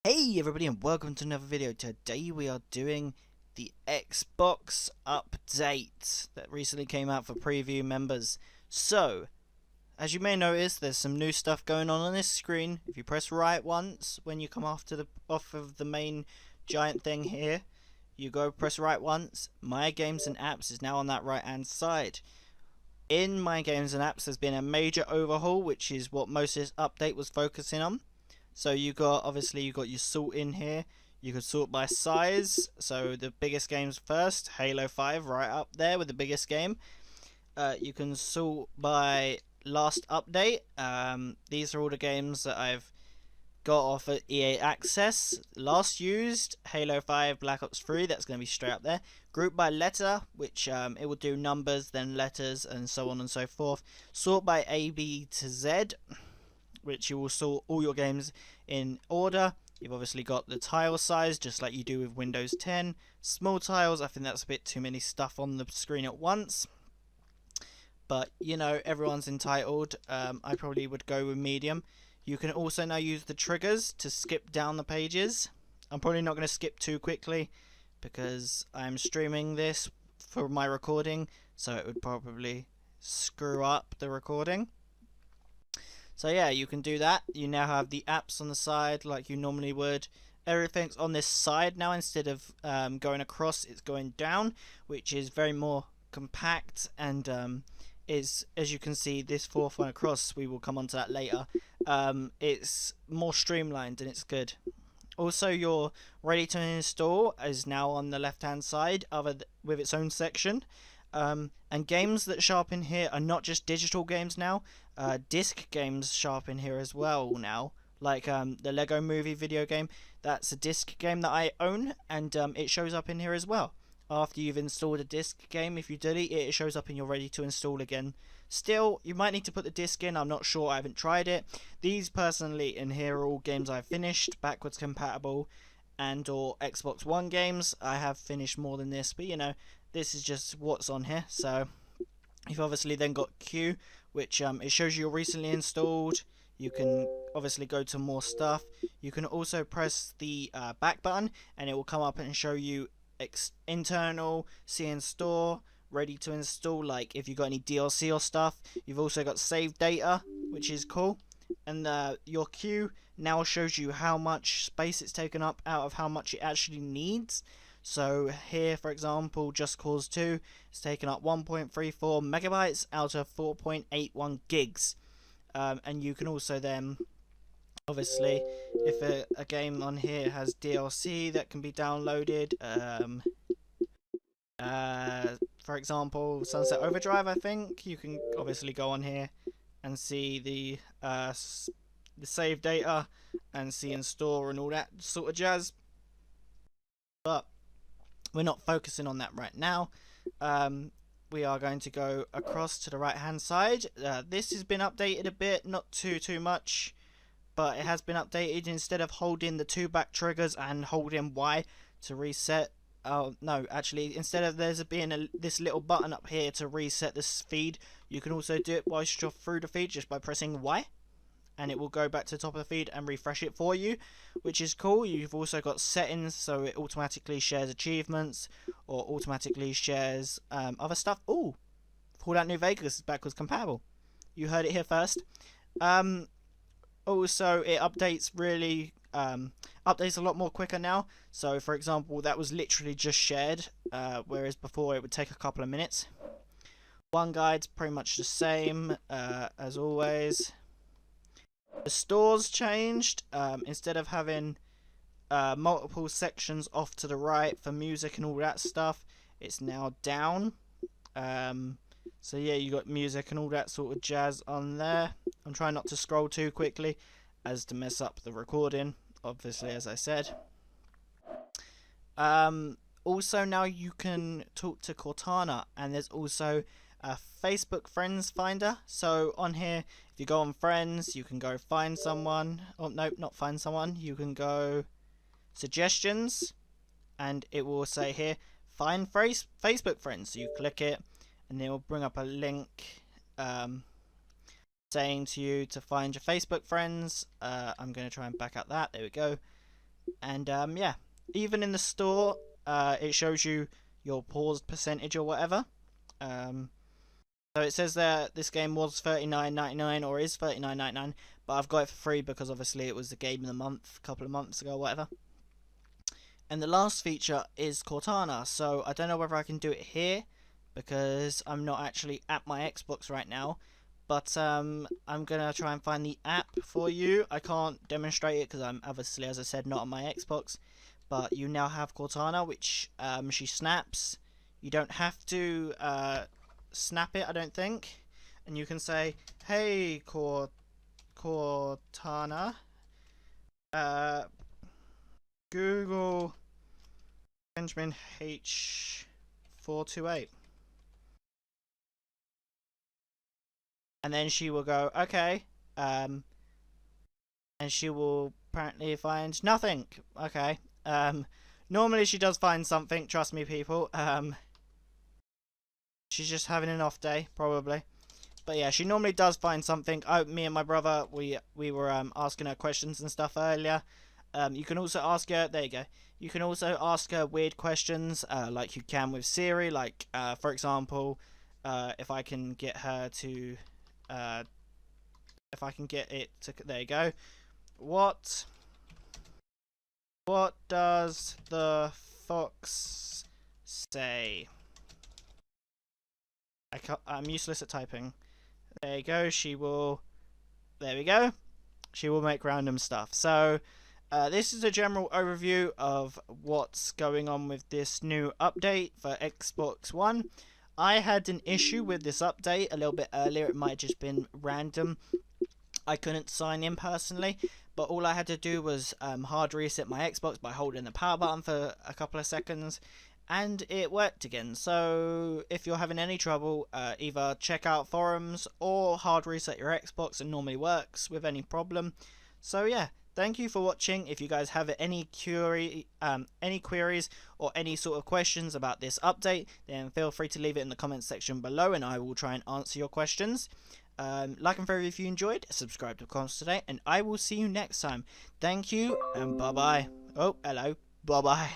Hey everybody and welcome to another video. Today we are doing the Xbox update that recently came out for preview members. So, as you may notice, there's some new stuff going on this screen. If you press right once when you come off of the main giant thing here, you go press right once. My Games and Apps is now on that right hand side. In My Games and Apps there's been a major overhaul, which is what most of this update was focusing on. So you got your sort in here. You could sort by size. So the biggest games first. Halo 5 right up there with the biggest game. You can sort by last update. These are all the games that I've got off at EA Access. Last used Halo 5, Black Ops 3. That's going to be straight up there. Group by letter, which it will do numbers, then letters, and so on and so forth. Sort by A, B to Z, which you will sort all your games in order. You've obviously got the tile size, just like you do with Windows 10. Small tiles, I think that's a bit too many stuff on the screen at once. But, you know, everyone's entitled. I probably would go with medium. You can also now use the triggers to skip down the pages. I'm probably not going to skip too quickly because I'm streaming this for my recording, so it would probably screw up the recording. So yeah, you can do that. You now have the apps on the side like you normally would. Everything's on this side now instead of going across, it's going down, which is very more compact and is, as you can see, this fourth one across, we will come on to that later. It's more streamlined and it's good. Also, your ready to install is now on the left hand side with its own section. And games that show up in here are not just digital games now. Disc games show up in here as well now. Like the Lego Movie video game. That's a disc game that I own, and it shows up in here as well. After you've installed a disc game, if you delete it, it shows up in your ready to install again. Still, you might need to put the disc in. I'm not sure. I haven't tried it. These personally in here are all games I've finished, backwards compatible, and or Xbox One games. I have finished more than this, but you know, this is just what's on here. So you've obviously then got Q, which it shows you recently installed. You can obviously go to more stuff. You can also press the back button and it will come up and show you internal, see in store, ready to install, like if you've got any DLC or stuff. You've also got save data, which is cool. And your queue now shows you how much space it's taken up out of how much it actually needs. So here, for example, Just Cause 2 is taking up 1.34 megabytes out of 4.81 gigs. And you can also then, obviously, if a game on here has DLC that can be downloaded, for example, Sunset Overdrive, I think, you can obviously go on here and see the save data and see in store and all that sort of jazz. But we're not focusing on that right now. We are going to go across to the right hand side. This has been updated a bit, not too much, but it has been updated. Instead of holding the two back triggers and holding Y to reset, oh no, actually instead of there's being this little button up here to reset this feed, you can also do it whilst you're through the feed just by pressing Y, and it will go back to the top of the feed and refresh it for you, which is cool. You've also got settings, so it automatically shares achievements or automatically shares other stuff. Ooh, Fallout New Vegas is backwards compatible. You heard it here first. Also, it updates updates a lot more quicker now. So, for example, that was literally just shared, whereas before it would take a couple of minutes. One guide's pretty much the same as always. The store's changed. Instead of having multiple sections off to the right for music and all that stuff, it's now down. So yeah, you got music and all that sort of jazz on there. I'm trying not to scroll too quickly as to mess up the recording, obviously, as I said. Also now you can talk to Cortana, and there's also a Facebook friends finder. So on here, if you go on friends, you can go find someone. Oh nope, not find someone. You can go suggestions, and it will say here find Facebook friends. So you click it and it will bring up a link saying to you to find your Facebook friends. I'm going to try and back out that. There we go. And yeah, even in the store, it shows you your paused percentage or whatever. So it says that this game was $39.99 or is $39.99, but I've got it for free because obviously it was the game of the month a couple of months ago or whatever. And the last feature is Cortana, so I don't know whether I can do it here because I'm not actually at my Xbox right now. But I'm gonna try and find the app for you. I can't demonstrate it because I'm obviously, as I said, not on my Xbox. But you now have Cortana, which she snaps. You don't have to snap it, I don't think. And you can say, "Hey, Cortana, Google Benjamin H428," and then she will go, "Okay," and she will apparently find nothing. Okay. Normally she does find something. Trust me, people. She's just having an off day, probably. But yeah, she normally does find something. Me and my brother, we were asking her questions and stuff earlier. You can also ask her. There you go. You can also ask her weird questions, like you can with Siri. Like, for example, if I can get her to, if I can get it to. There you go. What does the fox say? I'm useless at typing. There you go. She will. There we go. She will make random stuff. So this is a general overview of what's going on with this new update for Xbox One. I had an issue with this update a little bit earlier. It might have just been random. I couldn't sign in personally, but all I had to do was hard reset my Xbox by holding the power button for a couple of seconds, and it worked again. So if you're having any trouble, either check out forums or hard reset your Xbox. It normally works with any problem. So yeah, thank you for watching. If you guys have any queries or any sort of questions about this update, then feel free to leave it in the comments section below and I will try and answer your questions. Like and favorite if you enjoyed, subscribe to the channel today, and I will see you next time. Thank you and bye bye. Oh, hello. Bye bye.